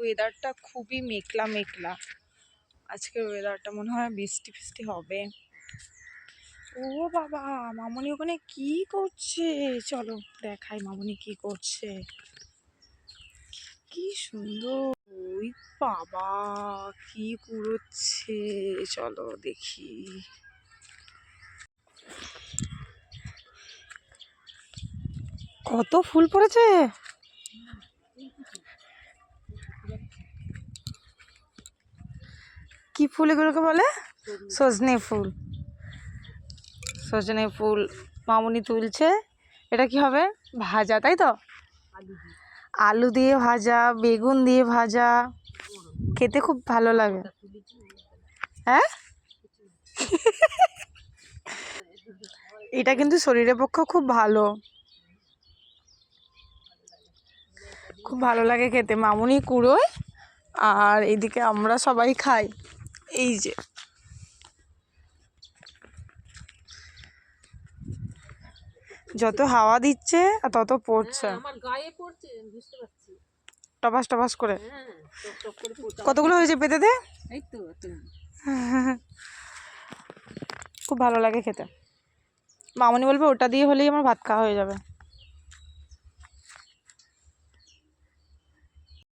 ওয়েদারটা খুবই মেঘলা মেঘলা। আজকের ওয়েদারটা মনে হয় বৃষ্টি ফিষ্টি হবে। ও বাবা, মামনি ওখানে কি করছে? চলো দেখাই মামনি কি করছে। কি সুন্দর, ওই বাবা কি কুড়োচ্ছে, চলো দেখি। কত ফুল পড়েছে। কি ফুল এগুলোকে বলে? সজনে ফুল। সজনে ফুল মামুনি তুলছে। এটা কি হবে? ভাজা, তাই তো? আলু দিয়ে ভাজা, বেগুন দিয়ে ভাজা, খেতে খুব ভালো লাগে। হ্যাঁ, এটা কিন্তু শরীরের পক্ষে খুব ভালো, খুব ভালো লাগে খেতে। মামুনি কুড়োয় আর এদিকে আমরা সবাই খাই। এই যে যত হাওয়া দিচ্ছে তত পড়ছে, আমার গায়ে পড়ছে, বুঝতে পারছি, টপাস টপাস করে। টপ করে পড়ছে। কতগুলো হয়েছে পেতে দে। এই তো খুব ভালো লাগে খেতে। মামুনি বলবে ওটা দিয়ে হলেই আমার ভাত খাওয়া হয়ে যাবে।